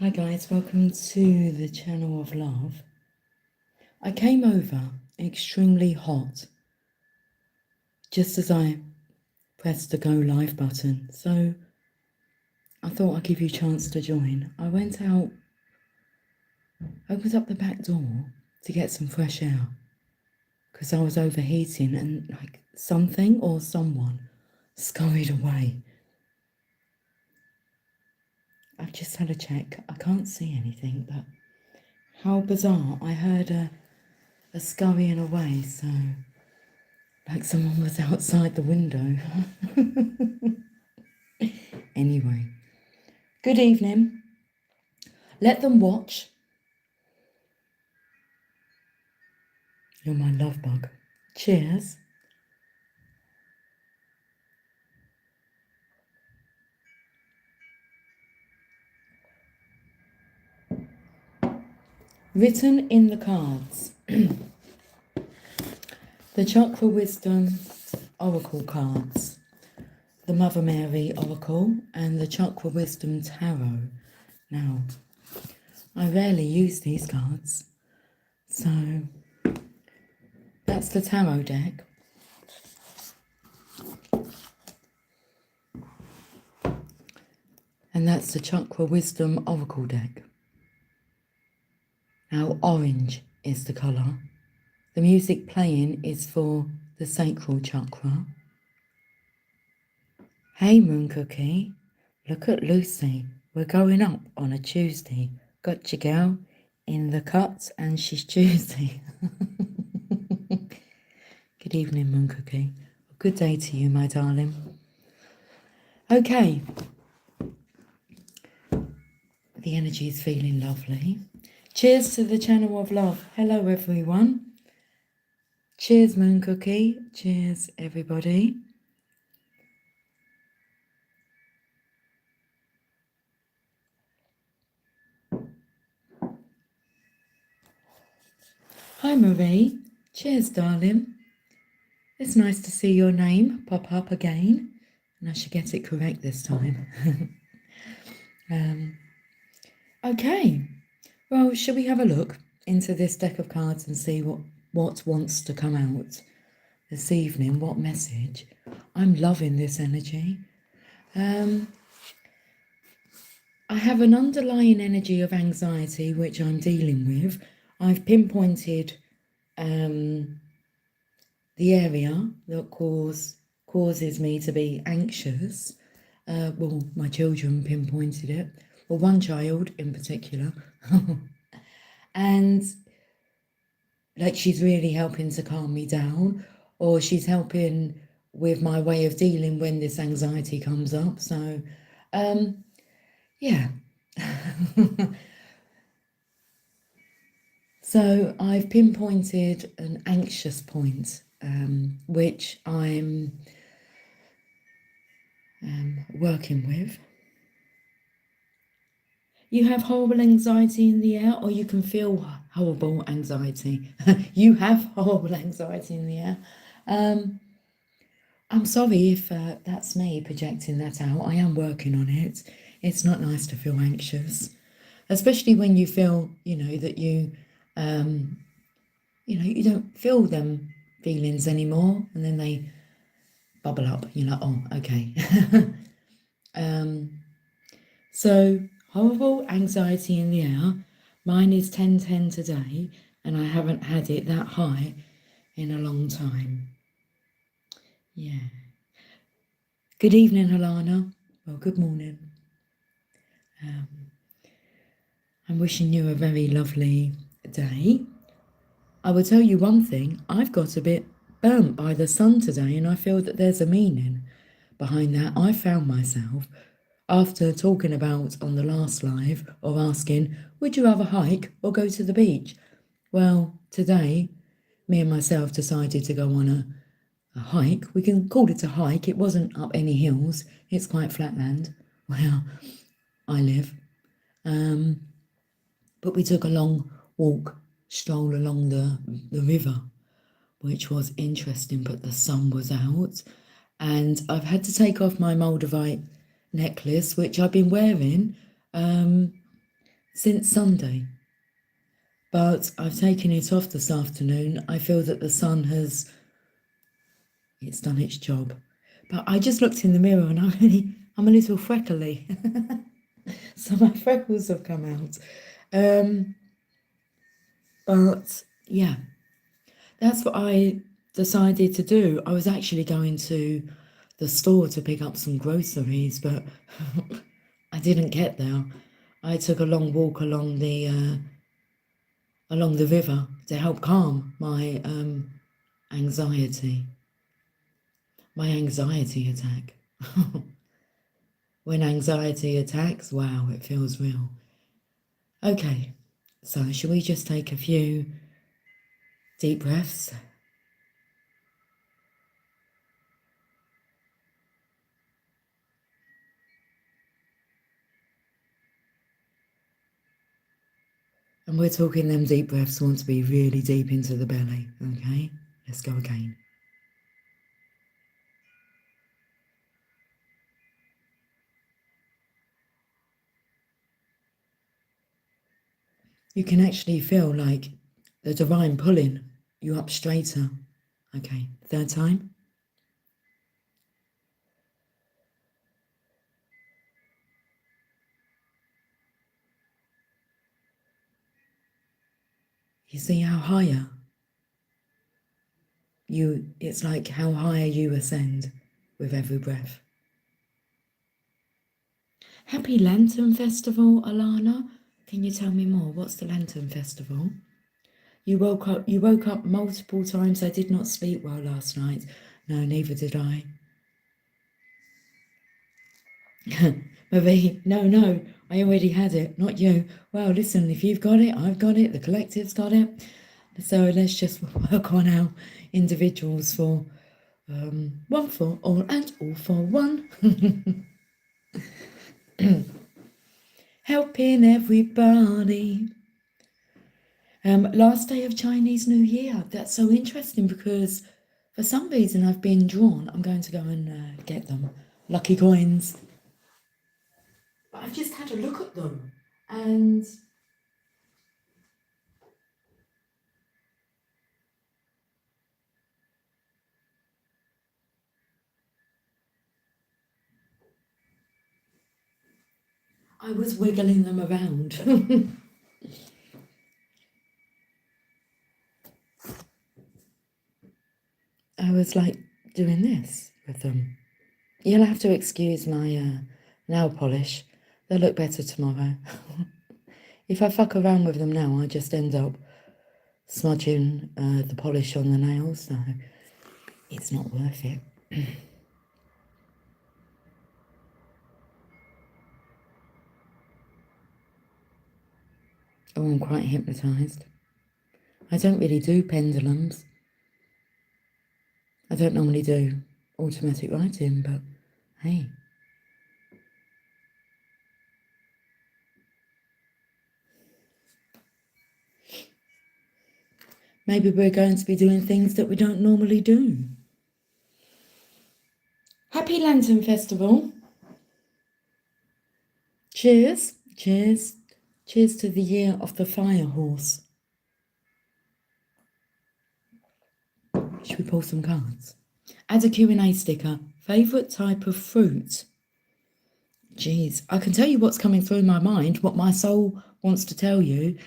Hi guys, welcome to the channel of love. I came over extremely hot just as I pressed the go live button, so I thought I'd give you a chance to join. I went out, opened up the back door to get some fresh air because I was overheating and like something or someone scurried away. I've just had a check. I can't see anything, but how bizarre. I heard a scurrying away, so like someone was outside the window. Anyway, good evening. Let them watch. You're my love bug. Cheers. Written in the cards. The Chakra Wisdom Oracle cards. The Mother Mary Oracle and the Chakra Wisdom Tarot. Now, I rarely use these cards, so that's the tarot deck. And that's the Chakra Wisdom Oracle deck. Now, orange is the colour. The music playing is for the sacral chakra. Hey, Moon Cookie, look at Lucy. We're going up on a Tuesday. Got your girl in the cut and she's Tuesday. Good evening, Moon Cookie. Good day to you, my darling. Okay. The energy is feeling lovely. Cheers to the channel of love. Hello, everyone. Cheers, Moon Cookie. Cheers, everybody. Hi, Marie. Cheers, darling. It's nice to see your name pop up again. And I should get it correct this time. Okay. Well, shall we have a look into this deck of cards and see what wants to come out this evening? What message? I'm loving this energy. I have an underlying energy of anxiety, which I'm dealing with. I've pinpointed the area that causes me to be anxious. Well, my children pinpointed it. Well, one child in particular. And like she's really helping to calm me down, or she's helping with my way of dealing when this anxiety comes up. So, yeah. So I've pinpointed an anxious point, which I'm working with. You have horrible anxiety in the air, or you can feel horrible anxiety. You have horrible anxiety in the air. I'm sorry if that's me projecting that out. I am working on it. It's not nice to feel anxious, especially when you feel, that you don't feel them feelings anymore, and then they bubble up. You're like, oh, okay. So horrible anxiety in the air. Mine is 10-10 today, and I haven't had it that high in a long time. Yeah. Good evening, Alana. Well, good morning. I'm wishing you a very lovely day. I will tell you one thing. I've got a bit burnt by the sun today, and I feel that there's a meaning behind that. I found myself, after talking about on the last live, or asking, would you rather hike or go to the beach? Well, today, me and myself decided to go on a hike. We can call it a hike. It wasn't up any hills. It's quite flat land where I live. But we took a long stroll along the river, which was interesting, but the sun was out. And I've had to take off my Moldavite necklace, which I've been wearing since Sunday. But I've taken it off this afternoon. I feel that the sun it's done its job. But I just looked in the mirror and I'm a little freckly. So my freckles have come out. But yeah, that's what I decided to do. I was actually going to the store to pick up some groceries, but I didn't get there. I took a long walk along the river to help calm my anxiety attack. When anxiety attacks, wow, it feels real. Okay, so shall we just take a few deep breaths? And we're talking them deep breaths want to be really deep into the belly, okay? Let's go again. You can actually feel like the divine pulling you up straighter. Okay, third time. You see how higher it's like how higher you ascend with every breath. Happy Lantern Festival, Alana. Can you tell me more? What's the Lantern Festival? You woke up multiple times. I did not sleep well last night. No, neither did I. Marie, no, I already had it, not you. Well, listen, if you've got it, I've got it, the collective's got it. So let's just work on our individuals for one for all and all for one. Helping everybody. Last day of Chinese New Year. That's so interesting because for some reason I've been drawn. I'm going to go and get them. Lucky coins. But I've just had a look at them and I was wiggling them around. I was like doing this with them. You'll have to excuse my nail polish. They'll look better tomorrow. If I fuck around with them now, I just end up smudging the polish on the nails, so it's not worth it. Oh, I'm quite hypnotised. I don't really do pendulums. I don't normally do automatic writing, but hey. Maybe we're going to be doing things that we don't normally do. Happy Lantern Festival. Cheers. Cheers. Cheers to the year of the fire horse. Should we pull some cards? Add a Q&A sticker. Favourite type of fruit? Jeez, I can tell you what's coming through my mind. What my soul wants to tell you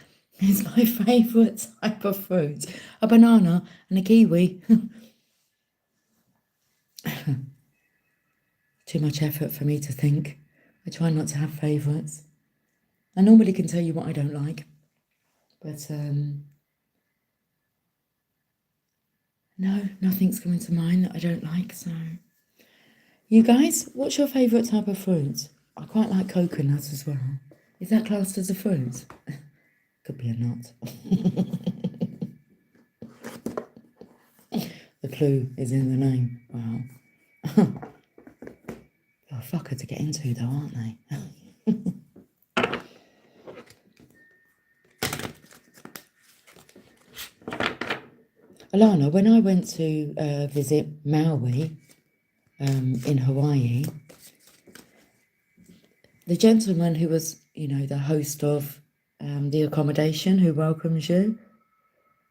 is my favourite type of fruit. A banana and a kiwi. Too much effort for me to think. I try not to have favourites. I normally can tell you what I don't like. But, no, nothing's coming to mind that I don't like, so... You guys, what's your favourite type of fruit? I quite like coconut as well. Is that classed as a fruit? Could be a nut. The clue is in the name. Wow. They're a fucker to get into though, aren't they? Alana, when I went to visit Maui in Hawaii, the gentleman who was, the host of the accommodation who welcomes you.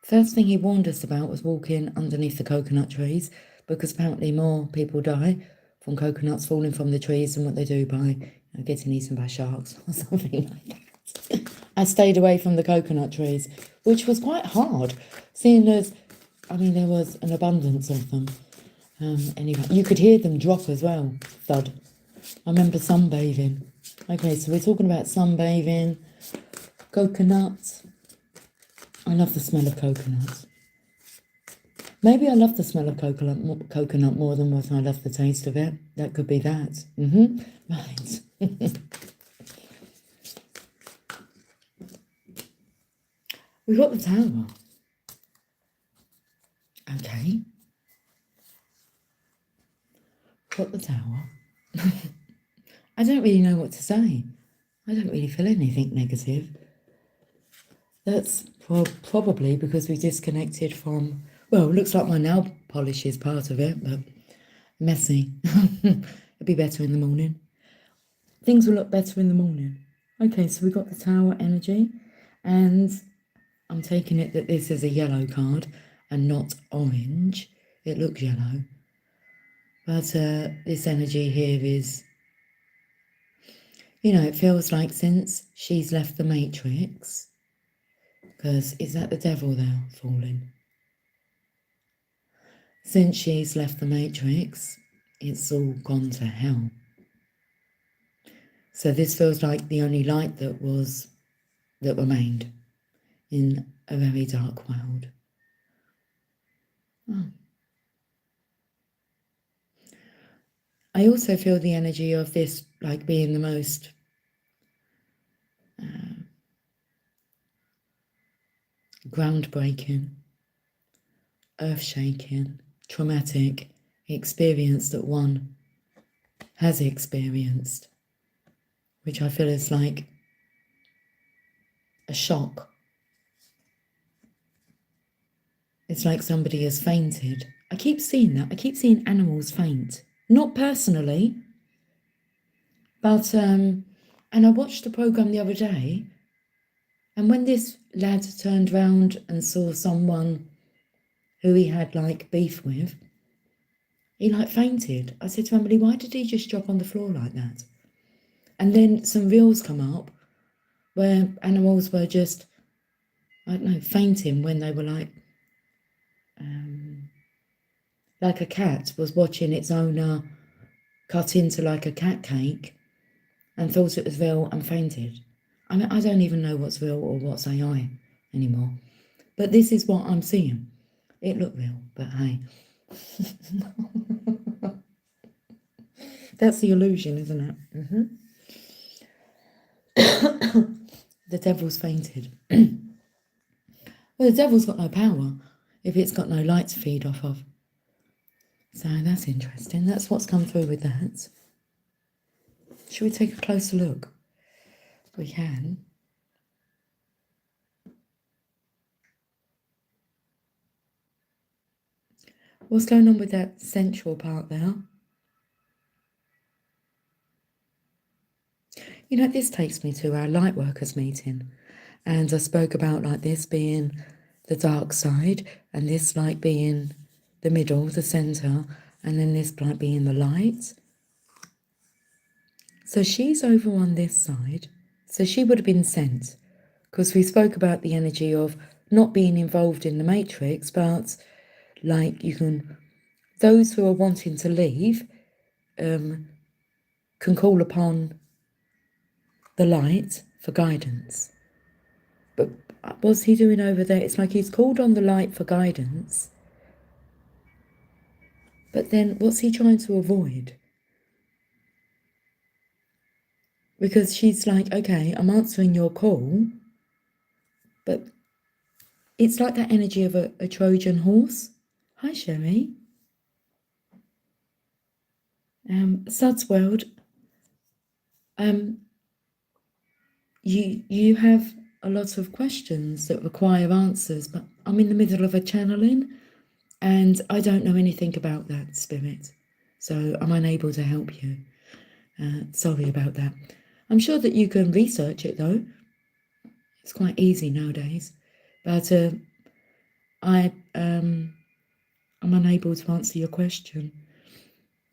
First thing he warned us about was walking underneath the coconut trees, because apparently more people die from coconuts falling from the trees than what they do by getting eaten by sharks or something like that. I stayed away from the coconut trees, which was quite hard, seeing as, I mean, there was an abundance of them. Anyway, you could hear them drop as well, thud. I remember sunbathing. Okay, so we're talking about sunbathing, coconuts. I love the smell of coconut. Maybe I love the smell of coconut more than what I love the taste of it. That could be that. Right. We've got the tower. Okay. Got the tower. I don't really know what to say. I don't really feel anything negative. That's probably because we disconnected from, well, it looks like my nail polish is part of it, but messy. It'll be better in the morning. Things will look better in the morning. Okay, so we got the tower energy, and I'm taking it that this is a yellow card and not orange. It looks yellow. But this energy here is, it feels like since she's left the Matrix, because is that the devil there falling? Since she's left the Matrix, it's all gone to hell. So this feels like the only light that remained in a very dark world. Oh. I also feel the energy of this like being the most groundbreaking, earth-shaking, traumatic experience that one has experienced, which I feel is like a shock. It's like somebody has fainted. I keep seeing that. I keep seeing animals faint. Not personally, but, and I watched the programme the other day, and when this lad turned round and saw someone who he had like beef with, he like fainted. I said to Emily, why did he just drop on the floor like that? And then some reels come up where animals were just, I don't know, fainting when they were like a cat was watching its owner cut into like a cat cake and thought it was real and fainted. I mean, I don't even know what's real or what's AI anymore. But this is what I'm seeing. It looked real, but hey. That's the illusion, isn't it? The devil's fainted. Well, the devil's got no power if it's got no light to feed off of. So that's interesting. That's what's come through with that. Should we take a closer look? We can. What's going on with that sensual part there? This takes me to our Lightworkers meeting. And I spoke about like this being the dark side, and this like being the middle, the centre, and then this like being the light. So she's over on this side. So she would have been sent, because we spoke about the energy of not being involved in the matrix, but like those who are wanting to leave can call upon the light for guidance. But what's he doing over there? It's like he's called on the light for guidance. But then what's he trying to avoid? Because she's like, okay, I'm answering your call. But it's like that energy of a Trojan horse. Hi, Sherry. Sud's World. You have a lot of questions that require answers, but I'm in the middle of a channeling and I don't know anything about that, Spirit. So I'm unable to help you. Sorry about that. I'm sure that you can research it though. It's quite easy nowadays. But I'm unable to answer your question.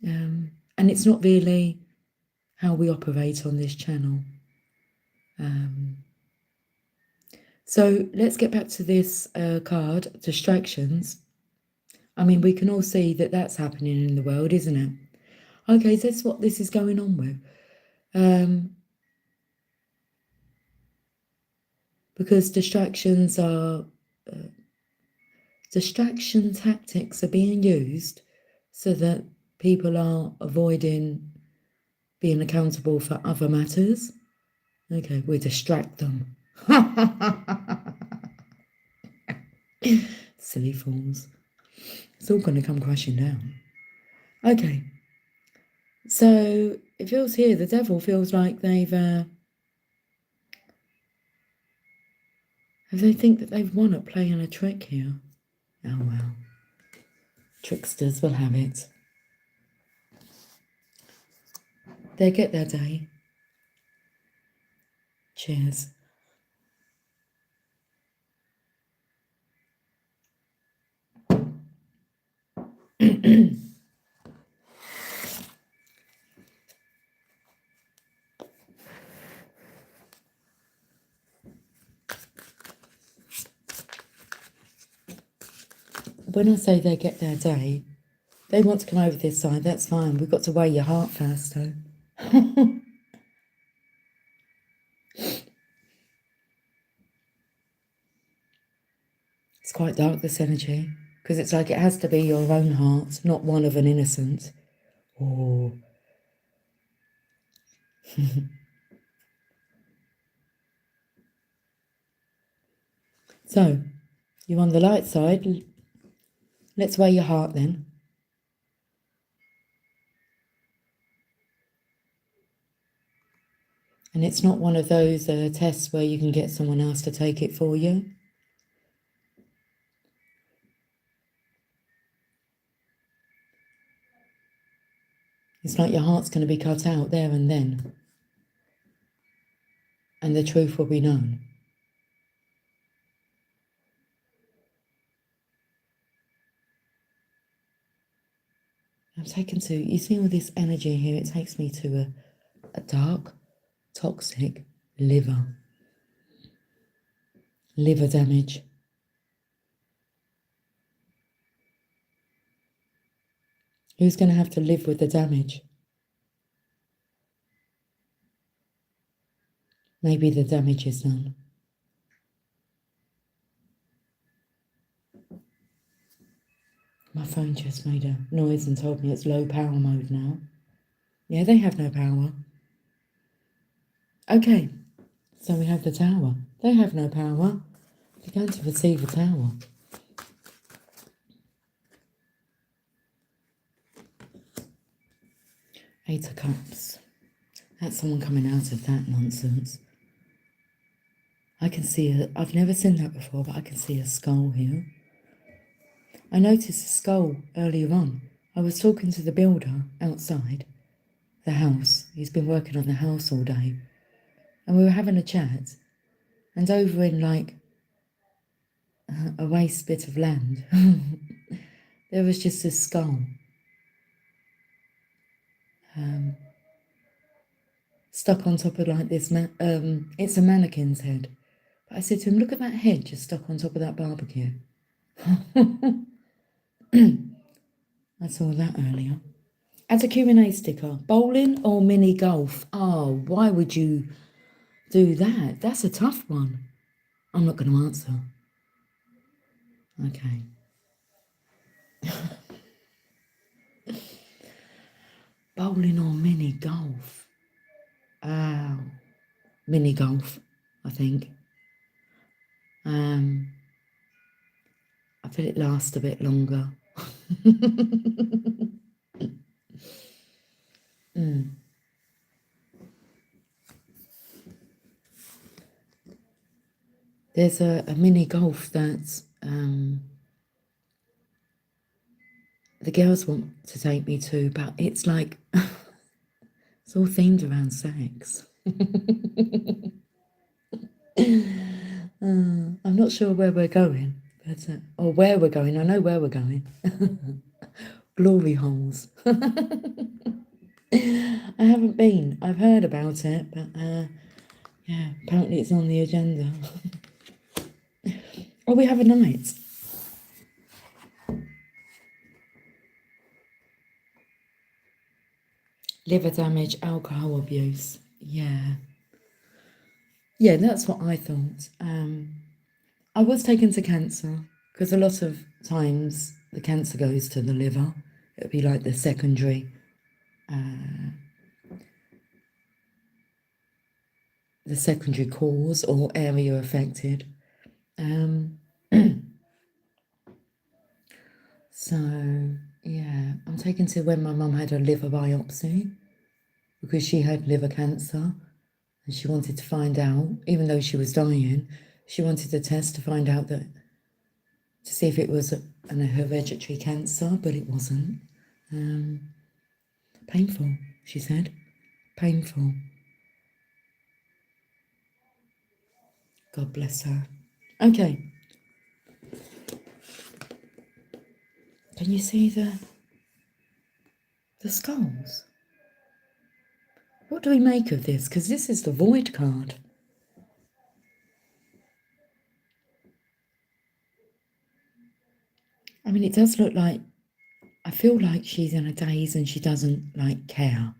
And it's not really how we operate on this channel. So let's get back to this card, distractions. I mean, we can all see that that's happening in the world, isn't it? Okay, so that's what this is going on with. Because distraction tactics are being used so that people are avoiding being accountable for other matters. Okay, we distract them. Silly fools. It's all going to come crashing down. Okay. So it feels here, the devil feels like they think that they've won at playing a trick here. Oh well. Tricksters will have it. They get their day. Cheers. When I say they get their day, they want to come over this side, that's fine. We've got to weigh your heart first, though. It's quite dark, this energy, because it's like it has to be your own heart, not one of an innocent. Oh. So, you're on the light side. Let's weigh your heart then. And it's not one of those tests where you can get someone else to take it for you. It's like your heart's going to be cut out there and then. And the truth will be known. I'm taken to, you see all this energy here, it takes me to a dark, toxic liver. Liver damage. Who's going to have to live with the damage? Maybe the damage is done. My phone just made a noise and told me it's low power mode now. Yeah, they have no power. Okay, so we have the tower. They have no power. They're going to receive a tower. Eight of Cups. That's someone coming out of that nonsense. I can see I've never seen that before, but I can see a skull here. I noticed a skull earlier on. I was talking to the builder outside the house. He's been working on the house all day. And we were having a chat. And over in like a waste bit of land, there was just a skull. Stuck on top of like this, it's a mannequin's head. But I said to him, look at that head just stuck on top of that barbecue. I saw that earlier. As a Q&A sticker, bowling or mini golf? Oh, why would you do that? That's a tough one. I'm not going to answer. Okay. Bowling or mini golf? Mini golf, I think. I feel it lasts a bit longer. There's a mini golf that's the girls want to take me to, but it's like it's all themed around sex. I'm not sure where we're going, but or where we're going. I know where we're going. Glory holes. I haven't been. I've heard about it, but yeah, apparently it's on the agenda. Oh, we have a night. Liver damage, alcohol abuse. Yeah. Yeah, that's what I thought. I was taken to cancer because a lot of times the cancer goes to the liver. It would be like the secondary cause or area affected. So yeah, I'm taken to when my mum had a liver biopsy because she had liver cancer and she wanted to find out, even though she was dying, she wanted a test to find out that to see if it was an hereditary cancer, but it wasn't. Painful, she said. Painful. God bless her. Okay. Can you see the skulls? What do we make of this? Because this is the void card. I mean, it does look like, I feel like she's in a daze and she doesn't like care.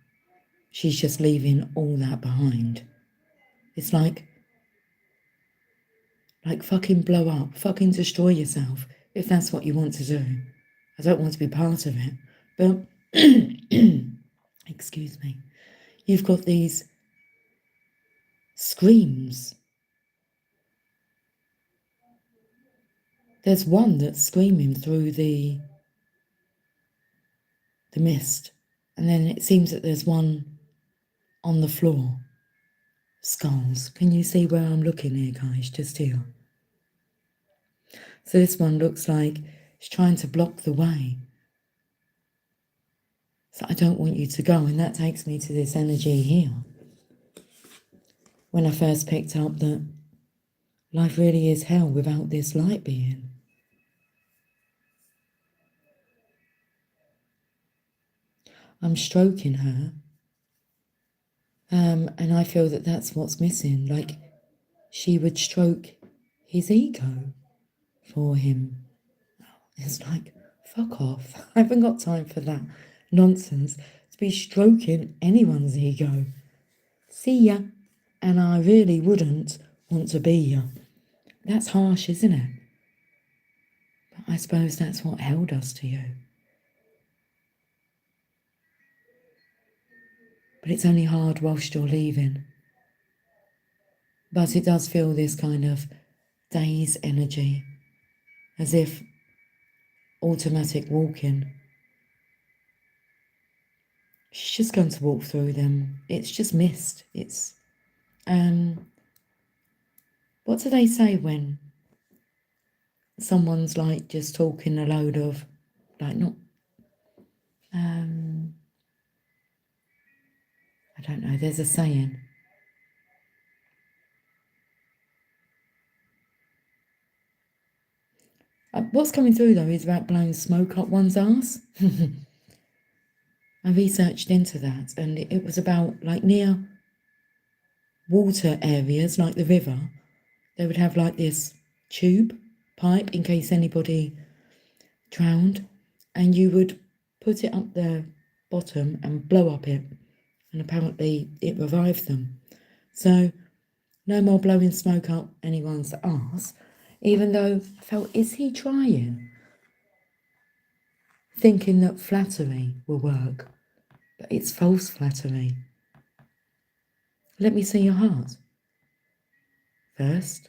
She's just leaving all that behind. It's like fucking blow up, fucking destroy yourself if that's what you want to do. I don't want to be part of it, but excuse me. You've got these screams. There's one that's screaming through the mist, and then it seems that there's one on the floor. Skulls. Can you see where I'm looking here, guys? Just here. So this one looks like it's trying to block the way. So I don't want you to go, and that takes me to this energy here. When I first picked up that life really is hell without this light being. I'm stroking her, and I feel that that's what's missing. Like she would stroke his ego for him. It's like, fuck off. I haven't got time for that nonsense to be stroking anyone's ego. See ya. And I really wouldn't want to be ya. That's harsh, isn't it? But I suppose that's what held us to you. But it's only hard whilst you're leaving. But it does feel this kind of daze energy, as if automatic walking. She's just going to walk through them. It's just mist. It's what do they say when someone's like just talking a load of like not I don't know, there's a saying. What's coming through though is about blowing smoke up one's arse. I researched into that and it was about like near water areas like the river, they would have like this tube pipe in case anybody drowned, and you would put it up the bottom and blow up it, and apparently it revived them. So no more blowing smoke up anyone's arse, even though I felt, is he trying? Thinking that flattery will work, but it's false flattery. Let me see your heart first.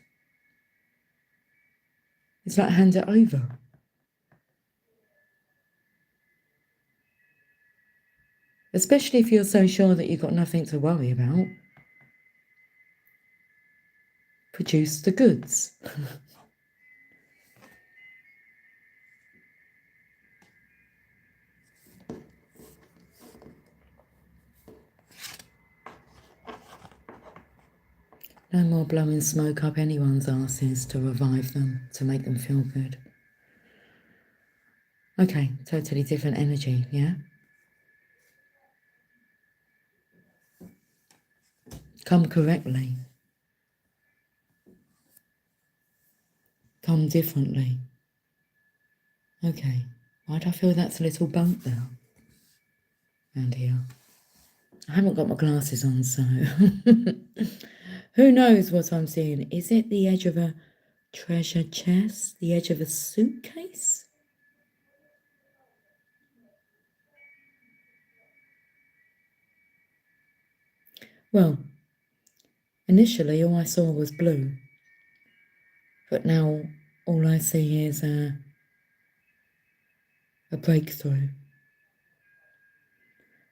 It's like hand it over. Especially if you're so sure that you've got nothing to worry about. Produce the goods. No more blowing smoke up anyone's asses to revive them, to make them feel good. Okay, totally different energy, yeah? Come correctly. Come differently. Okay, why do I feel that's a little bump there? Around here. I haven't got my glasses on, so who knows what I'm seeing? Is it the edge of a treasure chest? The edge of a suitcase? Well, initially all I saw was blue, but now all I see is a breakthrough.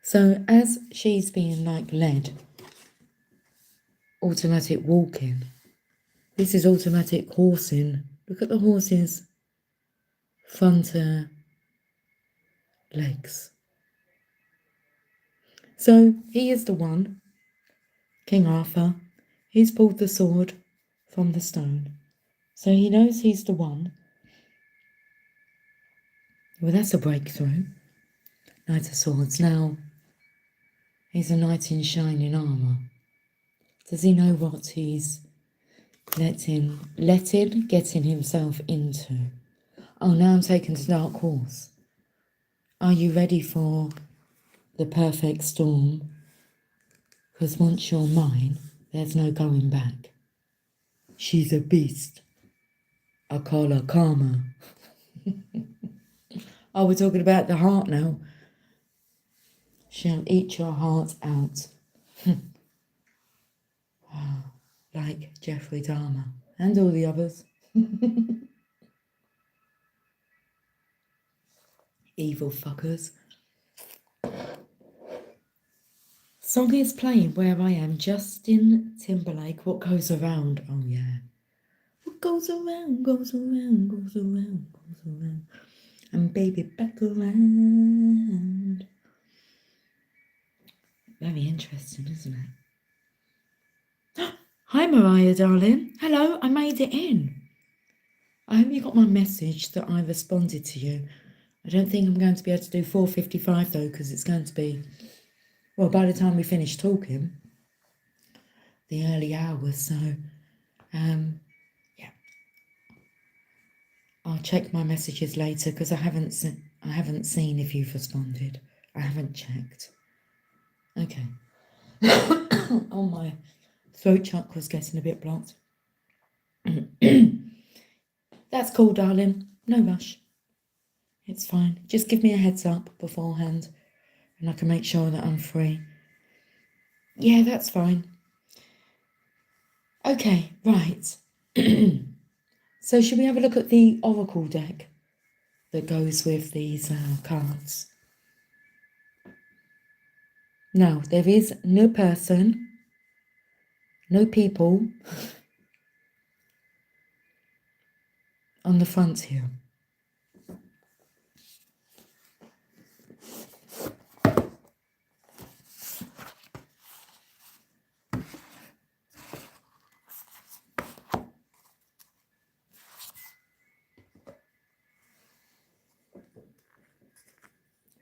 So as she's being like led, automatic walking, this is automatic horsing. Look at the horse's front legs. So he is the one, King Arthur. He's pulled the sword from the stone. So he knows he's the one. Well, that's a breakthrough. Knight of Swords. Now, he's a knight in shining armour. Does he know what he's getting himself into? Oh, now I'm taken to Dark Horse. Are you ready for the perfect storm? Because once you're mine, there's no going back. She's a beast. I call her Karma. Oh, we're talking about the heart now. She'll eat your heart out. Like Jeffrey Dahmer and all the others. Evil fuckers. Song is playing where I am. Justin Timberlake. What goes around? Oh yeah. What goes around, goes around, goes around, goes around. And baby back around. Very interesting, isn't it? Hi Mariah, darling. Hello, I made it in. I hope you got my message that I responded to you. I don't think I'm going to be able to do 4:55 though, because it's going to be, well, by the time we finish talking, the early hours. So, yeah, I'll check my messages later because I haven't seen if you've responded. I haven't checked. Okay. Oh, my throat chakra's getting a bit blocked. That's cool, darling. No rush. It's fine. Just give me a heads up beforehand and I can make sure that I'm free. Yeah, that's fine. Okay, right. So should we have a look at the Oracle deck that goes with these cards? Now, there is no person, no people on the front here.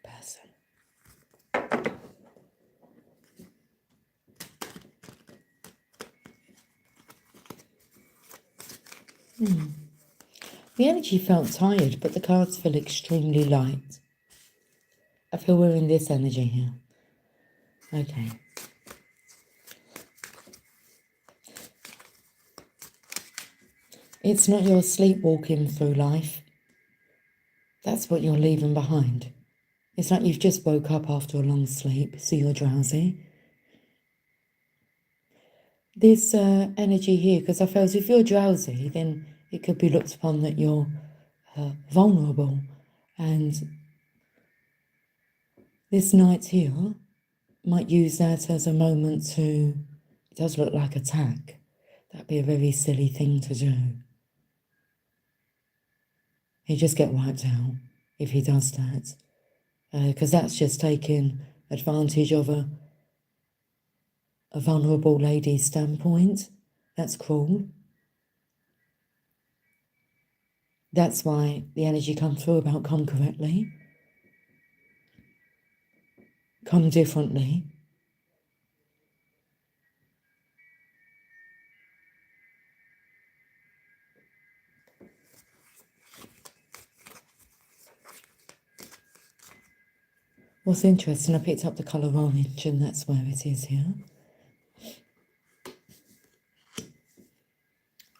Person. The energy felt tired, but the cards feel extremely light. I feel we're in this energy here. Okay. It's not your sleepwalking through life. That's what you're leaving behind. It's like you've just woke up after a long sleep, so you're drowsy. This energy here, because I felt if you're drowsy, then it could be looked upon that you're vulnerable. And this knight here might use that as a moment to, it does look like attack. That'd be a very silly thing to do. He'd just get wiped out if he does that. Because that's just taking advantage of a vulnerable lady's standpoint. That's cruel. That's why the energy comes through about come correctly, come differently. What's interesting, I picked up the colour orange, and that's where it is here.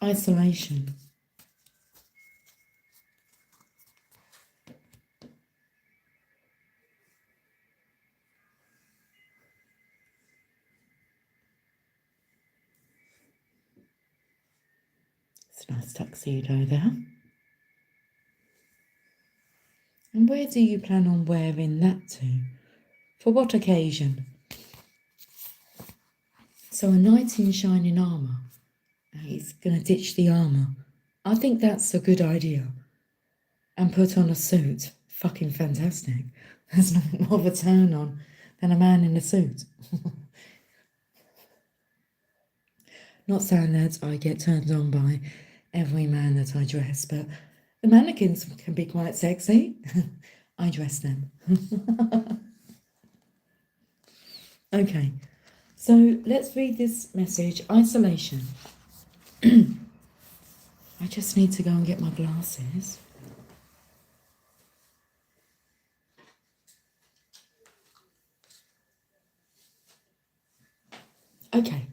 Isolation. It's a nice tuxedo there. And where do you plan on wearing that to? For what occasion? So a knight in shining armour. He's going to ditch the armour. I think that's a good idea. And put on a suit. Fucking fantastic. There's nothing more of a turn on than a man in a suit. Not saying that I get turned on by every man that I dress, but the mannequins can be quite sexy. I dress them. Okay, so let's read this message. Isolation. I just need to go and get my glasses. Okay,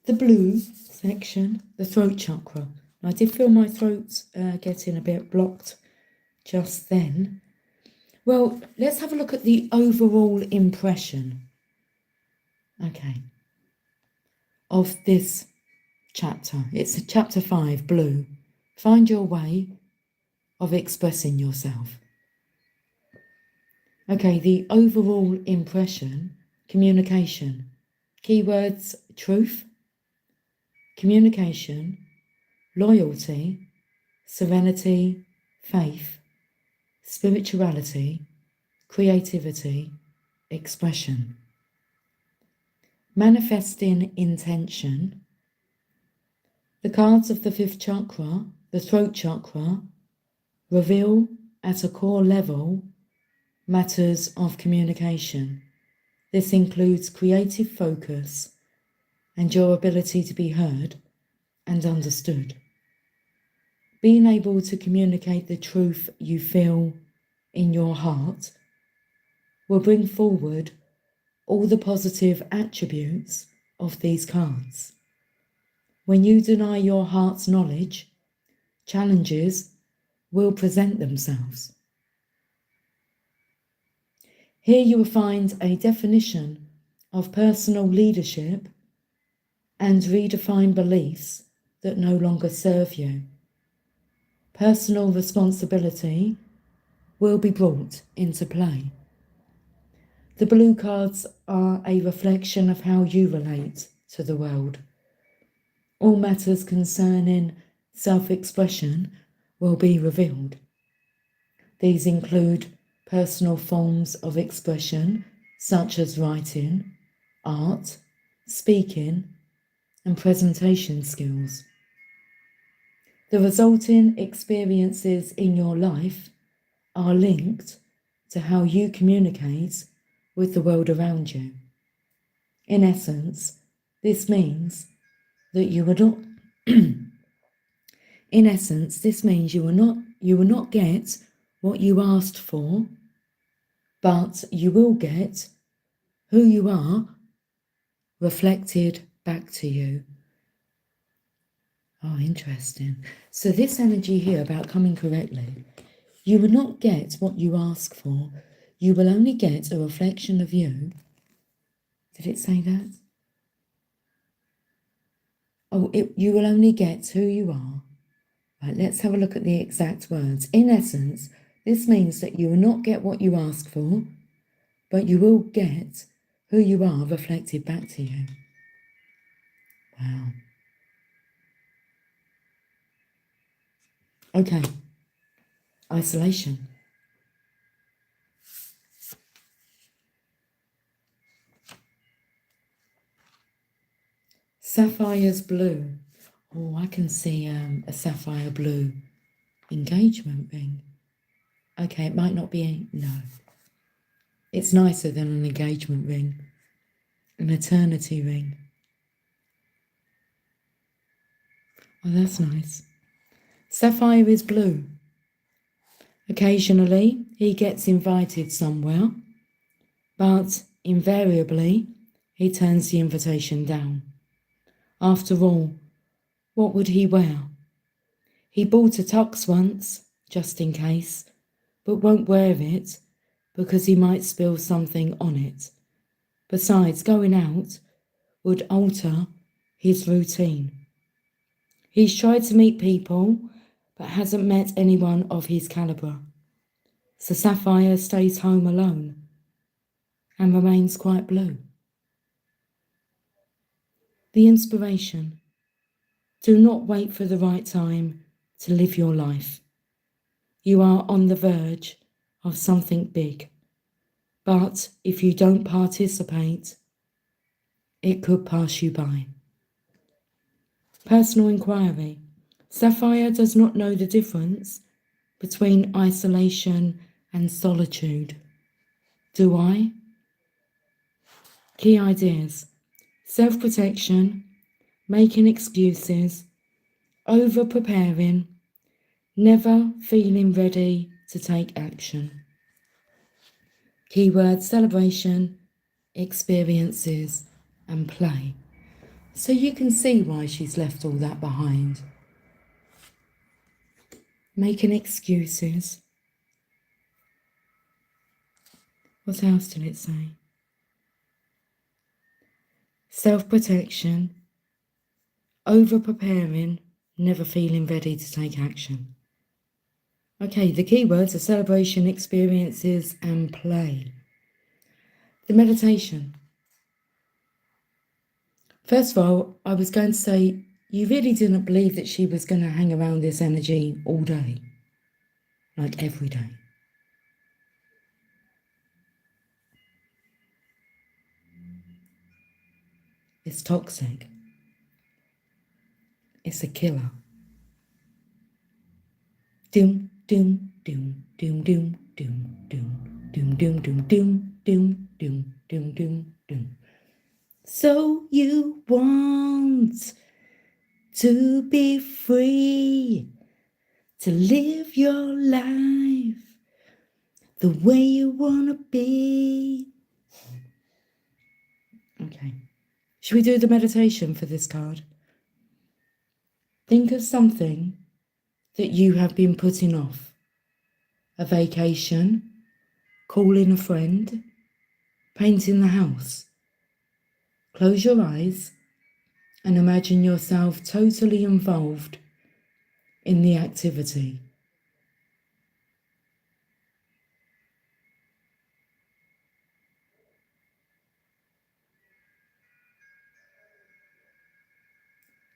the blue section, the throat chakra. I did feel my throat getting a bit blocked just then. Well, let's have a look at the overall impression, okay, of this chapter. It's chapter 5, blue. Find your way of expressing yourself. Okay, the overall impression, communication. Keywords, truth, communication, loyalty, serenity, faith, spirituality, creativity, expression. Manifesting intention. The cards of the fifth chakra, the throat chakra, reveal at a core level matters of communication. This includes creative focus and your ability to be heard and understood. Being able to communicate the truth you feel in your heart will bring forward all the positive attributes of these cards. When you deny your heart's knowledge, challenges will present themselves. Here you will find a definition of personal leadership and redefine beliefs that no longer serve you. Personal responsibility will be brought into play. The blue cards are a reflection of how you relate to the world. All matters concerning self-expression will be revealed. These include personal forms of expression such as writing, art, speaking, and presentation skills. The resulting experiences in your life are linked to how you communicate with the world around you. In essence, this means that you will not in essence, this means you will not get what you asked for, but you will get who you are reflected back to you. Oh, interesting. So this energy here about coming correctly, you will not get what you ask for. You will only get a reflection of you. Did it say that? Oh, you will only get who you are. Right, let's have a look at the exact words. In essence, this means that you will not get what you ask for, but you will get who you are reflected back to you. Wow. Okay. Isolation. Sapphire's blue. Oh, I can see a sapphire blue engagement ring. Okay, it might not be no. It's nicer than an engagement ring, an eternity ring. Oh, that's nice. Sapphire is blue. Occasionally, he gets invited somewhere, but invariably, he turns the invitation down. After all, what would he wear? He bought a tux once, just in case, but won't wear it because he might spill something on it. Besides, going out would alter his routine. He's tried to meet people, but hasn't met anyone of his calibre. So Sapphire stays home alone and remains quite blue. The inspiration. Do not wait for the right time to live your life. You are on the verge of something big, but if you don't participate, it could pass you by. Personal inquiry. Sapphire does not know the difference between isolation and solitude. Do I? Key ideas. Self-protection, making excuses, over-preparing, never feeling ready to take action. Keyword celebration, experiences, and play. So you can see why she's left all that behind. Making excuses. What else did it say? Self-protection, over-preparing, never feeling ready to take action. Okay, the keywords are celebration, experiences, and play. The meditation. First of all, I was going to say, you really didn't believe that she was going to hang around this energy all day, like every day. It's toxic. It's a killer. Doom, doom, doom, doom, doom, doom, doom, doom, doom, doom, doom, doom, doom, doom, doom, doom. So you want to be free, to live your life the way you want to be. Okay. Should we do the meditation for this card? Think of something that you have been putting off. A vacation, calling a friend, painting the house. Close your eyes and imagine yourself totally involved in the activity.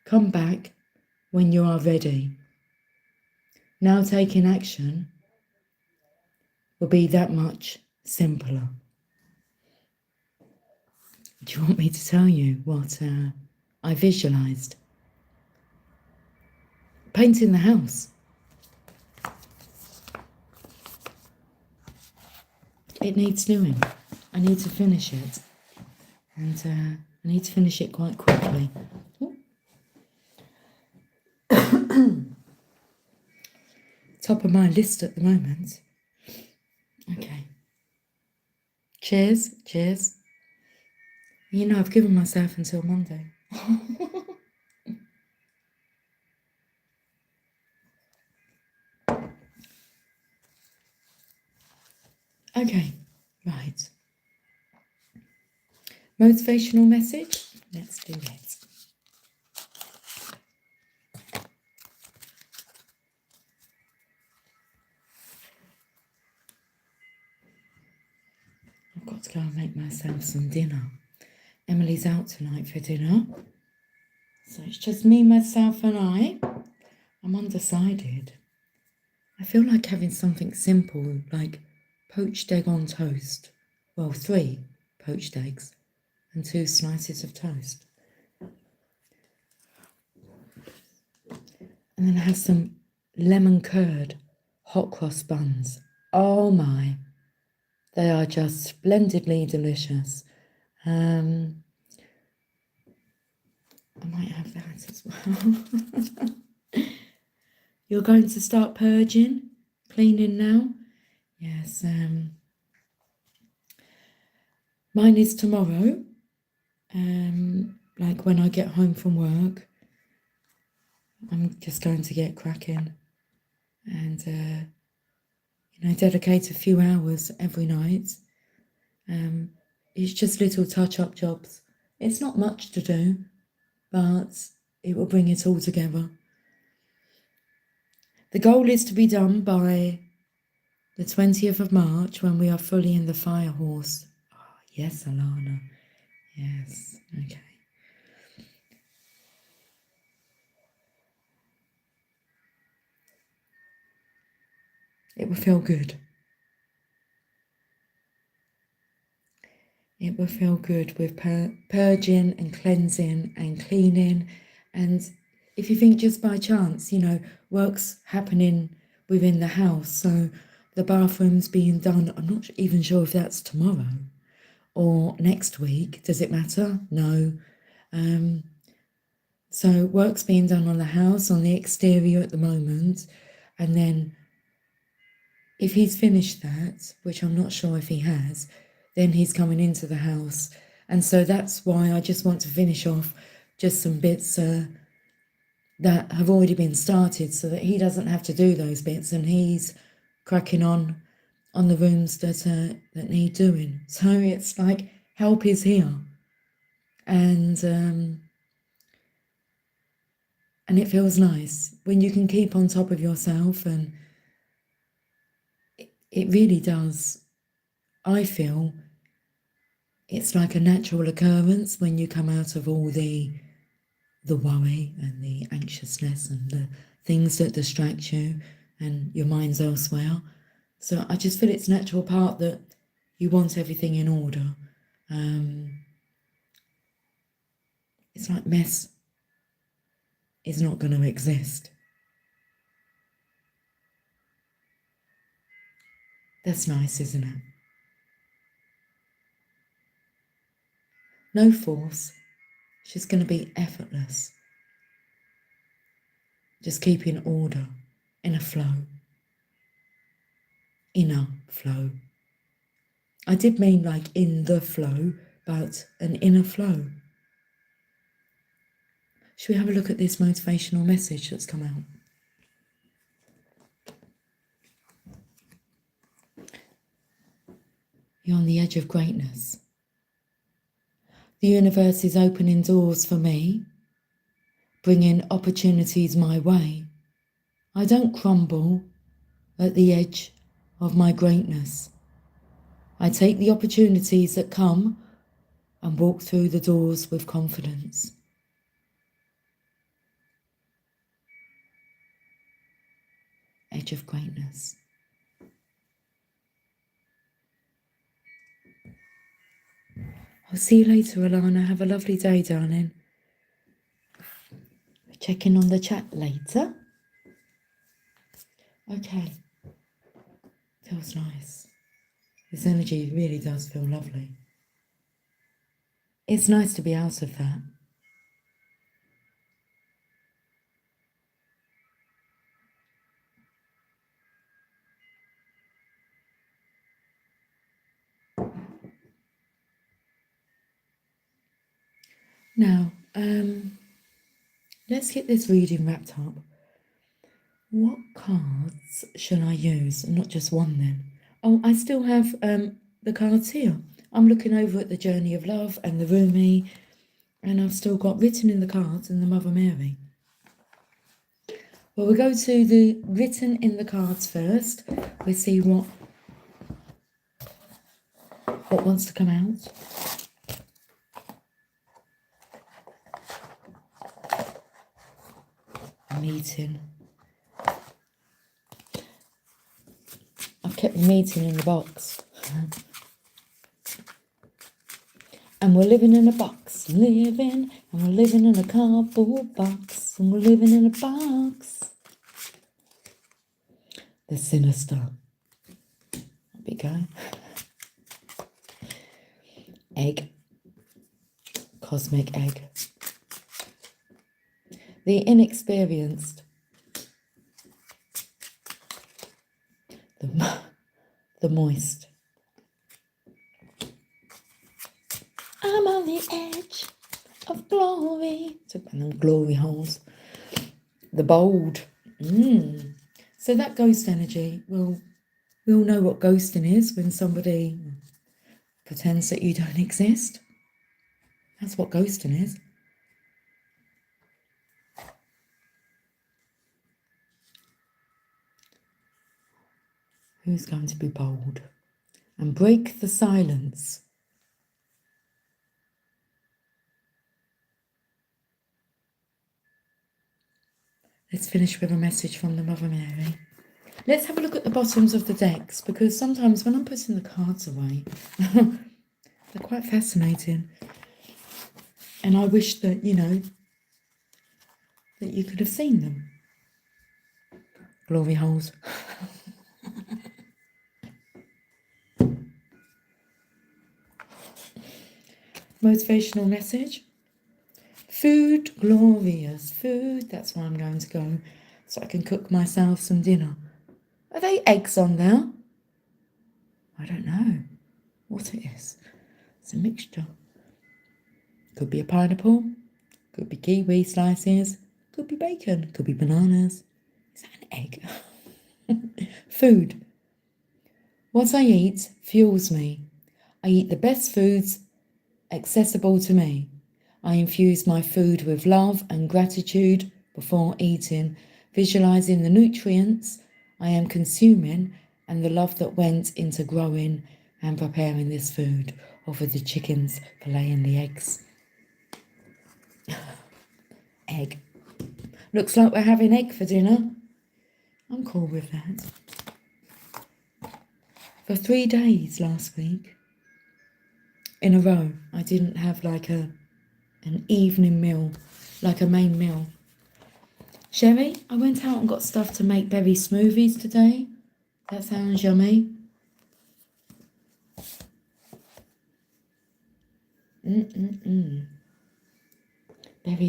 Come back when you are ready. Now taking action will be that much simpler. Do you want me to tell you what I visualised? Painting the house. It needs doing. I need to finish it. And I need to finish it quite quickly. Top of my list at the moment. Okay. Cheers, cheers. You know, I've given myself until Monday. Okay, right. Motivational message? Let's do it. I've got to go and make myself some dinner. Emily's out tonight for dinner. So it's just me, myself and I. I'm undecided. I feel like having something simple like poached egg on toast. Well, 3 poached eggs and 2 slices of toast. And then I have some lemon curd hot cross buns. Oh my, they are just splendidly delicious. I might have that as well. You're going to start purging, cleaning now? Yes. Mine is tomorrow. Like when I get home from work, I'm just going to get cracking and dedicate a few hours every night. It's just little touch-up jobs. It's not much to do, but it will bring it all together. The goal is to be done by the 20th of March when we are fully in the fire horse. Oh, yes, Alana. Yes, okay. It will feel good. It will feel good with purging and cleansing and cleaning. And if you think just by chance, work's happening within the house, so the bathroom's being done, I'm not even sure if that's tomorrow or next week. Does it matter? No. So work's being done on the house, on the exterior at the moment. And then if he's finished that, which I'm not sure if he has, then he's coming into the house. And so that's why I just want to finish off just some bits that have already been started so that he doesn't have to do those bits and he's cracking on the rooms that need doing. So it's like help is here. And it feels nice when you can keep on top of yourself, and it really does. I feel it's like a natural occurrence when you come out of all the worry and the anxiousness and the things that distract you and your mind's elsewhere. So I just feel it's a natural part that you want everything in order. It's like mess is not going to exist. That's nice, isn't it? No force. She's going to be effortless. Just keeping order in a flow. Inner flow. I did mean like in the flow, but an inner flow. Should we have a look at this motivational message that's come out? You're on the edge of greatness. The universe is opening doors for me, bringing opportunities my way. I don't crumble at the edge of my greatness. I take the opportunities that come and walk through the doors with confidence. Edge of greatness. I'll see you later, Alana. Have a lovely day, darling. Check in on the chat later. Okay. Feels nice. This energy really does feel lovely. It's nice to be out of that. Now, let's get this reading wrapped up. What cards shall I use? Not just one then. Oh, I still have the cards here. I'm looking over at the Journey of Love and the Rumi, and I've still got written in the cards and the Mother Mary. Well, we'll go to the written in the cards first. We'll see what wants to come out. A meeting. I've kept the meeting in the box. And we're living in a box, and we're living in a cardboard box, and we're living in a box. The sinister. There we go. Egg. Cosmic egg. The inexperienced. The moist. I'm on the edge of glory. Took one of them glory holes. The bold. So that ghost energy, well, we all know what ghosting is when somebody pretends that you don't exist. That's what ghosting is. Who's going to be bold and break the silence? Let's finish with a message from the Mother Mary. Let's have a look at the bottoms of the decks, because sometimes when I'm putting the cards away, they're quite fascinating. And I wish that, that you could have seen them. Glory holes. Motivational message. Food, glorious food. That's where I'm going to go, so I can cook myself some dinner. Are they eggs on there? I don't know what it is. It's a mixture. Could be a pineapple. Could be kiwi slices. Could be bacon. Could be bananas. Is that an egg? Food. What I eat fuels me. I eat the best foods accessible to me. I infuse my food with love and gratitude before eating, visualizing the nutrients I am consuming and the love that went into growing and preparing this food, or for the chickens for laying the eggs. Egg. Looks like we're having egg for dinner. I'm cool with that. For 3 days last week, in a row, I didn't have like an evening meal, like a main meal. Sherry, I went out and got stuff to make berry smoothies today. That sounds yummy. Berry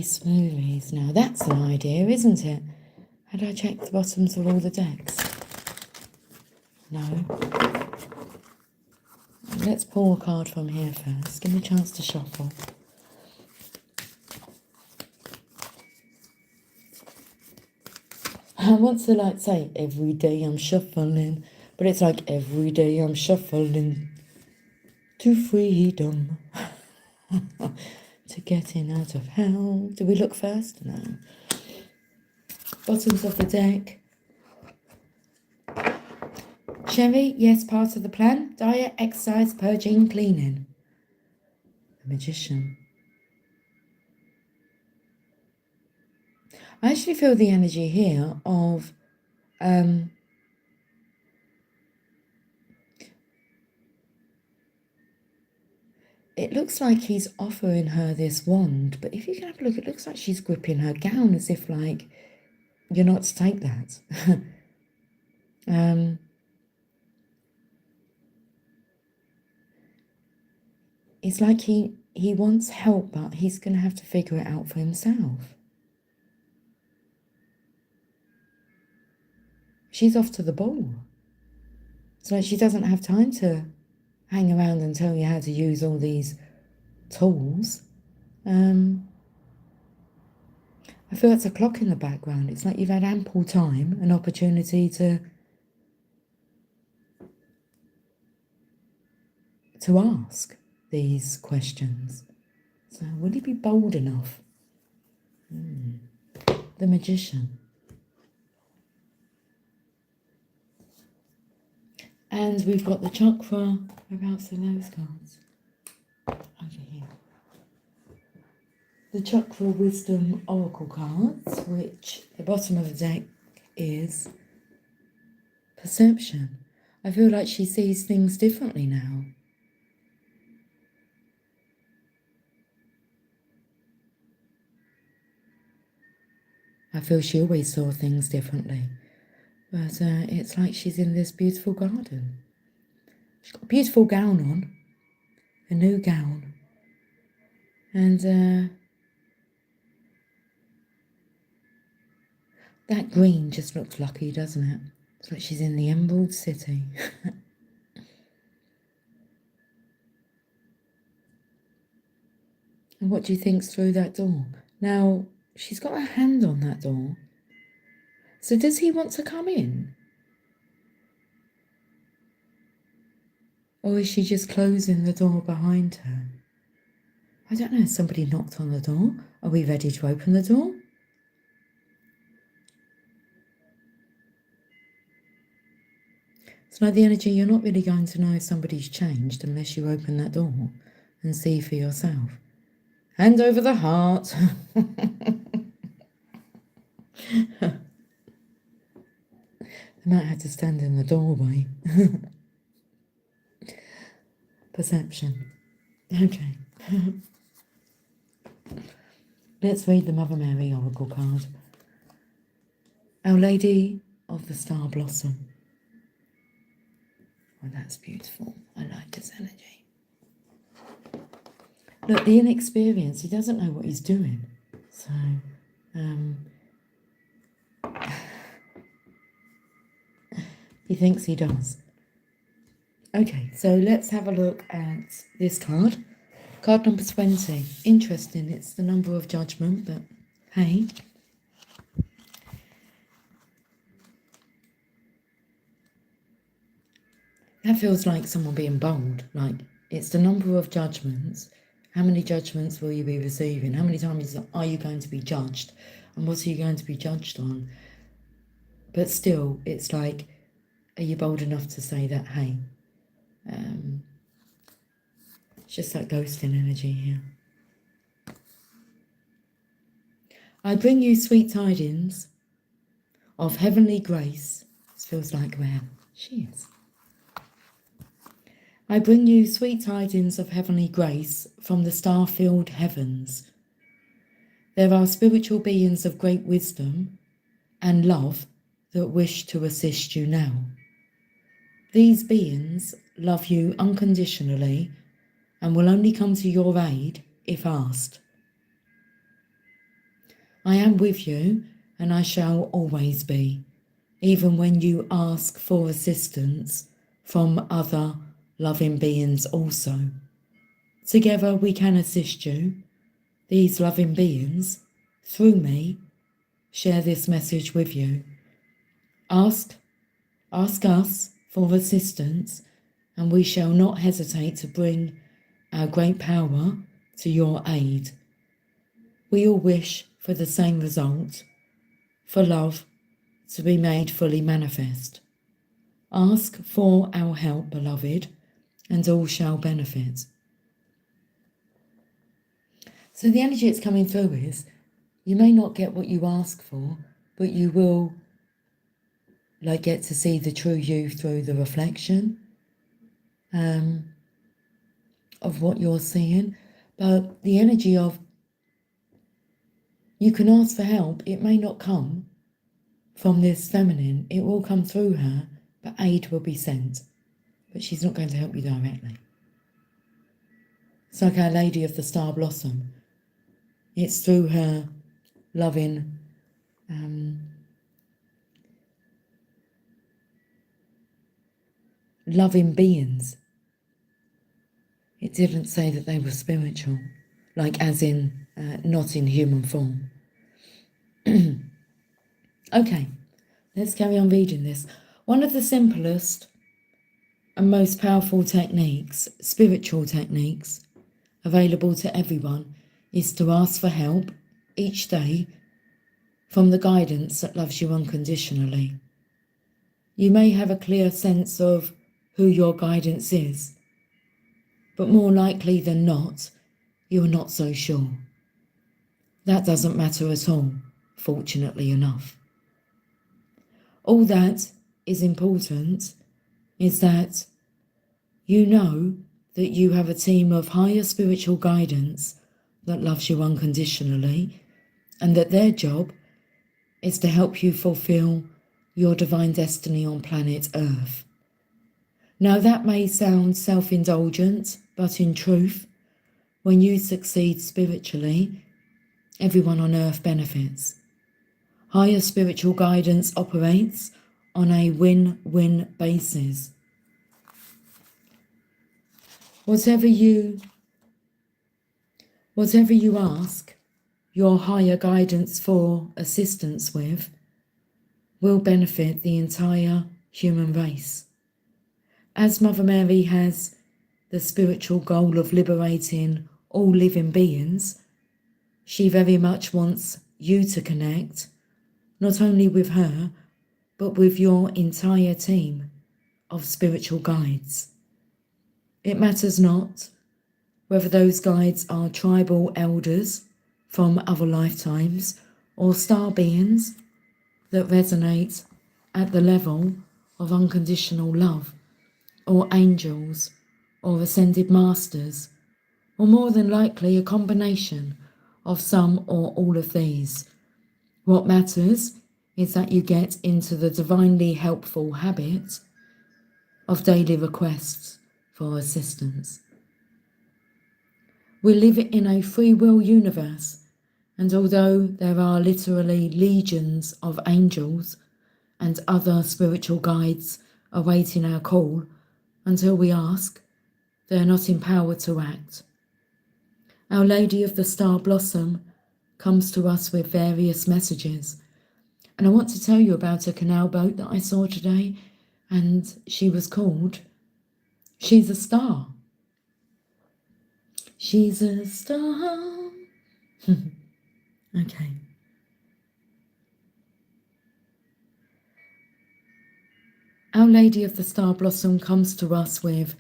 smoothies. Now that's an idea, isn't it? Had I checked the bottoms of all the decks? No. Let's pull a card from here first. Give me a chance to shuffle. I want to say every day I'm shuffling, but it's like every day I'm shuffling to freedom, to getting out of hell. Do we look first? No. Bottoms of the deck. Sherry, yes, part of the plan. Diet, exercise, purging, cleaning. The Magician. I actually feel the energy here of it looks like he's offering her this wand, but if you can have a look, it looks like she's gripping her gown as if like you're not to take that. It's like he wants help, but he's going to have to figure it out for himself. She's off to the ball. It's like she doesn't have time to hang around and tell you how to use all these tools. I feel it's a clock in the background. It's like you've had ample time and opportunity to ask these questions. So will he be bold enough? The Magician. And we've got the chakra. Whereabouts are those cards? Over here. The Chakra Wisdom Oracle cards, which the bottom of the deck is perception. I feel like she sees things differently now. I feel she always saw things differently. But it's like she's in this beautiful garden. She's got a beautiful gown on, a new gown. And that green just looks lucky, doesn't it? It's like she's in the Emerald City. And what do you think's through that door? Now, she's got a hand on that door. So does he want to come in? Or is she just closing the door behind her? I don't know. Somebody knocked on the door. Are we ready to open the door? It's like the energy, you're not really going to know if somebody's changed unless you open that door and see for yourself. Hand over the heart. They might have to stand in the doorway. Perception. Okay. Let's read the Mother Mary Oracle card. Our Lady of the Star Blossom. Oh, that's beautiful. I like this energy. Look, the inexperience, he doesn't know what he's doing. So, he thinks he does. Okay, so let's have a look at this card. Card number 20. Interesting, it's the number of judgment, but hey. That feels like someone being bold. Like, it's the number of judgments. How many judgments will you be receiving? How many times are you going to be judged? And what are you going to be judged on? But still, it's like, are you bold enough to say that, hey, it's just that ghosting energy here. I bring you sweet tidings of heavenly grace. This feels like where she is. I bring you sweet tidings of heavenly grace from the star-filled heavens. There are spiritual beings of great wisdom and love that wish to assist you now. These beings love you unconditionally and will only come to your aid if asked. I am with you, and I shall always be, even when you ask for assistance from other loving beings also. Together we can assist you. These loving beings, through me, share this message with you. Ask us for assistance, and we shall not hesitate to bring our great power to your aid. We all wish for the same result, for love to be made fully manifest. Ask for our help, beloved, and all shall benefit. So the energy it's coming through is, you may not get what you ask for, but you will get to see the true you through the reflection of what you're seeing. But the energy of, you can ask for help, it may not come from this feminine, it will come through her, but aid will be sent. But she's not going to help you directly. It's like Our Lady of the Star Blossom. It's through her loving, loving beings. It didn't say that they were spiritual, like as in not in human form. Okay, let's carry on reading this. One of the simplest and most powerful techniques, spiritual techniques, available to everyone is to ask for help each day from the guidance that loves you unconditionally. You may have a clear sense of who your guidance is, but more likely than not, you're not so sure. That doesn't matter at all, fortunately enough. All that is important is that you know that you have a team of higher spiritual guidance that loves you unconditionally, and that their job is to help you fulfill your divine destiny on planet Earth. Now that may sound self-indulgent, but in truth, when you succeed spiritually, everyone on Earth benefits. Higher spiritual guidance operates on a win-win basis. Whatever you ask your higher guidance for assistance with will benefit the entire human race. As Mother Mary has the spiritual goal of liberating all living beings, she very much wants you to connect, not only with her, but with your entire team of spiritual guides. It matters not whether those guides are tribal elders from other lifetimes or star beings that resonate at the level of unconditional love, or angels, or ascended masters, or more than likely a combination of some or all of these. What matters is that you get into the divinely helpful habit of daily requests for assistance. We live in a free will universe, and although there are literally legions of angels and other spiritual guides awaiting our call until we ask, they are not empowered to act. Our Lady of the Star Blossom comes to us with various messages, and I want to tell you about a canal boat that I saw today, and she was called She's a Star. She's a star. Okay. Our Lady of the Star Blossom comes to us with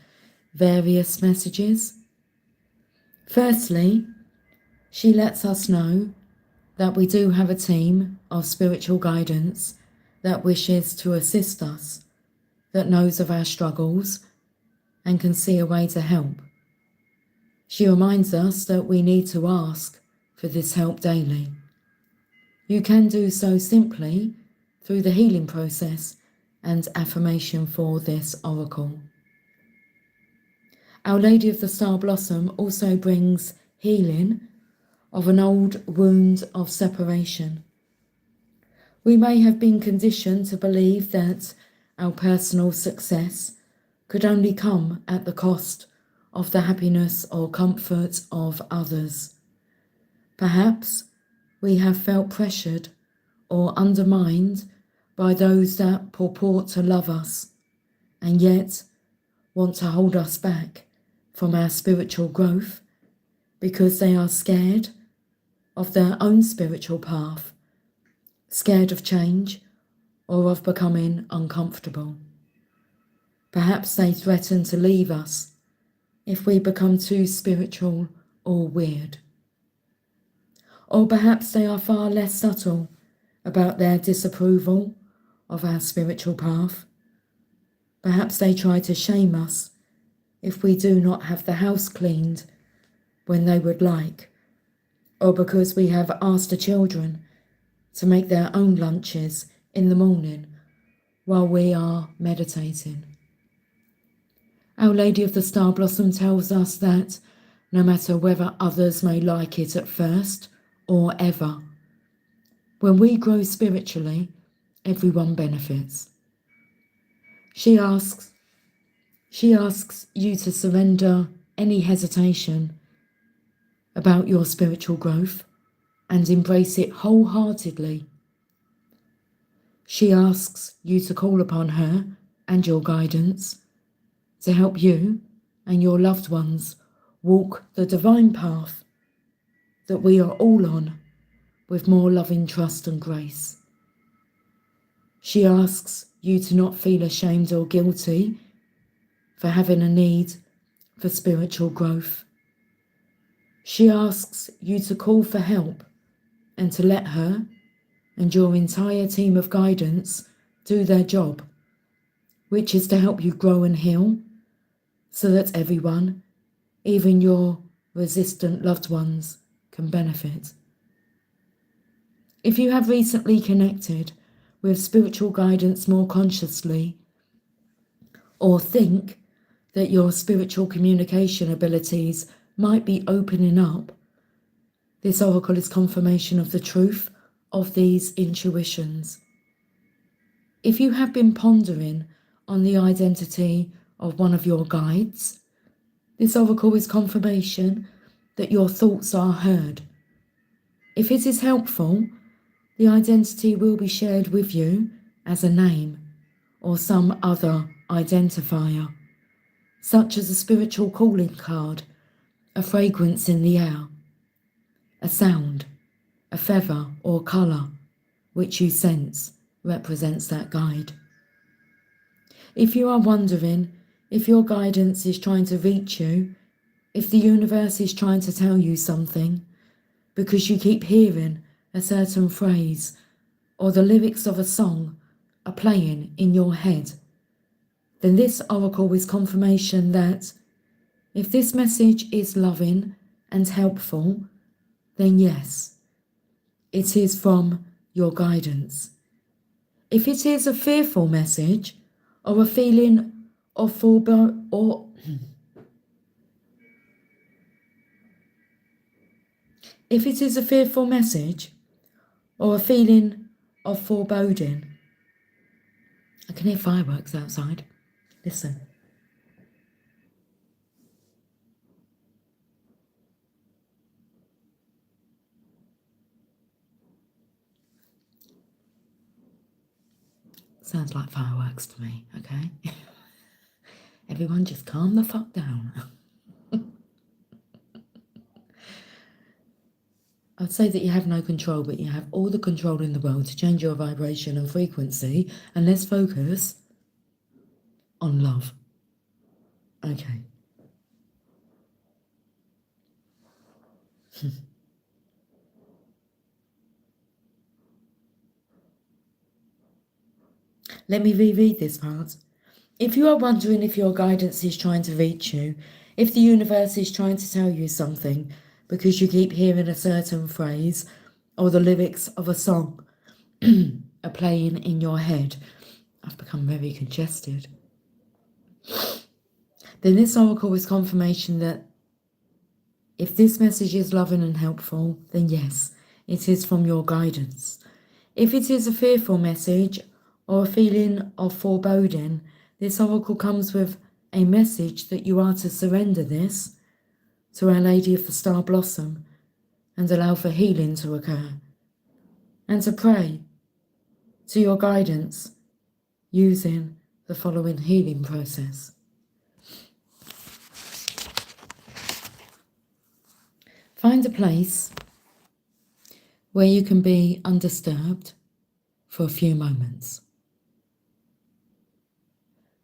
various messages. Firstly, she lets us know that we do have a team of spiritual guidance that wishes to assist us, that knows of our struggles and can see a way to help. She reminds us that we need to ask for this help daily. You can do so simply through the healing process and affirmation for this oracle. Our Lady of the Star Blossom also brings healing of an old wound of separation. We may have been conditioned to believe that our personal success could only come at the cost of the happiness or comfort of others. Perhaps we have felt pressured or undermined by those that purport to love us and yet want to hold us back from our spiritual growth because they are scared of their own spiritual path, scared of change or of becoming uncomfortable. Perhaps they threaten to leave us if we become too spiritual or weird. Or perhaps they are far less subtle about their disapproval of our spiritual path. Perhaps they try to shame us if we do not have the house cleaned when they would like, or because we have asked the children to make their own lunches in the morning while we are meditating. Our Lady of the Star Blossom tells us that no matter whether others may like it at first or ever, when we grow spiritually, everyone benefits. She asks you to surrender any hesitation about your spiritual growth and embrace it wholeheartedly. She asks you to call upon her and your guidance to help you and your loved ones walk the divine path that we are all on with more loving trust and grace. She asks you to not feel ashamed or guilty for having a need for spiritual growth. She asks you to call for help and to let her and your entire team of guidance do their job, which is to help you grow and heal so that everyone, even your resistant loved ones, can benefit. If you have recently connected with spiritual guidance more consciously, or think that your spiritual communication abilities might be opening up, this oracle is confirmation of the truth of these intuitions. If you have been pondering on the identity of one of your guides, this oracle is confirmation that your thoughts are heard. If it is helpful, the identity will be shared with you as a name or some other identifier, such as a spiritual calling card, a fragrance in the air, a sound, a feather or colour which you sense represents that guide. If you are wondering if your guidance is trying to reach you, if the universe is trying to tell you something, because you keep hearing a certain phrase or the lyrics of a song are playing in your head, then this oracle is confirmation that if this message is loving and helpful, then yes, it is from your guidance. If it is a fearful message or a feeling of if it is a fearful message or a feeling of foreboding, I can hear fireworks outside. Listen. Sounds like fireworks to me, okay? Everyone just calm the fuck down. I'd say that you have no control, but you have all the control in the world to change your vibration and frequency, and let's focus on love. Okay. Let me reread this part. If you are wondering if your guidance is trying to reach you, if the universe is trying to tell you something because you keep hearing a certain phrase or the lyrics of a song are playing in your head, I've become very congested, then this oracle is confirmation that if this message is loving and helpful, then yes, it is from your guidance. If it is a fearful message or a feeling of foreboding, this oracle comes with a message that you are to surrender this to Our Lady of the Star Blossom and allow for healing to occur, and to pray to your guidance using the following healing process. Find a place where you can be undisturbed for a few moments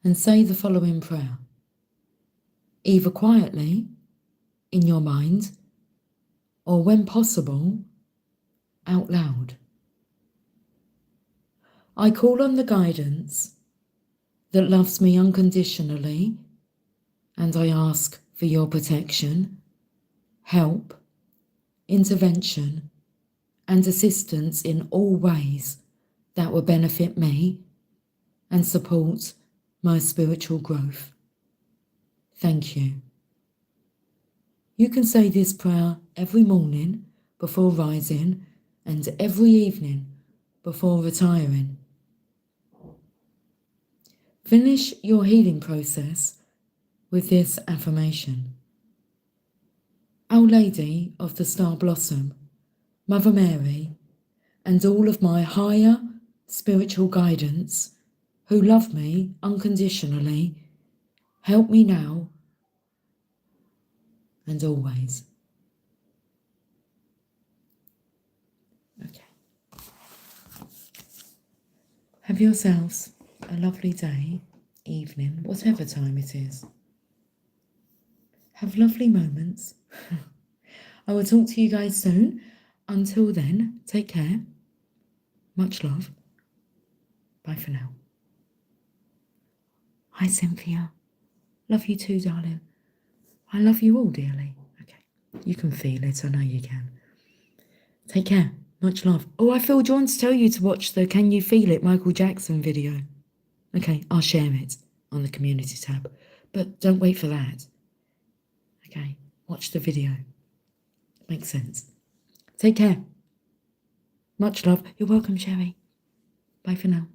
and say the following prayer, either quietly in your mind or, when possible, out loud. I call on the guidance that loves me unconditionally, and I ask for your protection, help, intervention, and assistance in all ways that will benefit me and support my spiritual growth. Thank you. You can say this prayer every morning before rising and every evening before retiring. Finish your healing process with this affirmation. Our Lady of the Star Blossom, Mother Mary, and all of my higher spiritual guidance who love me unconditionally, help me now and always. Okay. Have yourselves a lovely day, evening, whatever time it is. Have lovely moments. I will talk to you guys soon. Until then, take care. Much love. Bye for now. Hi, Cynthia. Love you too, darling. I love you all dearly. Okay. You can feel it. I know you can. Take care. Much love. Oh, I feel drawn to tell you to watch the Can You Feel It Michael Jackson video. Okay, I'll share it on the community tab. But don't wait for that. Okay, watch the video. Makes sense. Take care. Much love. You're welcome, Sherry. Bye for now.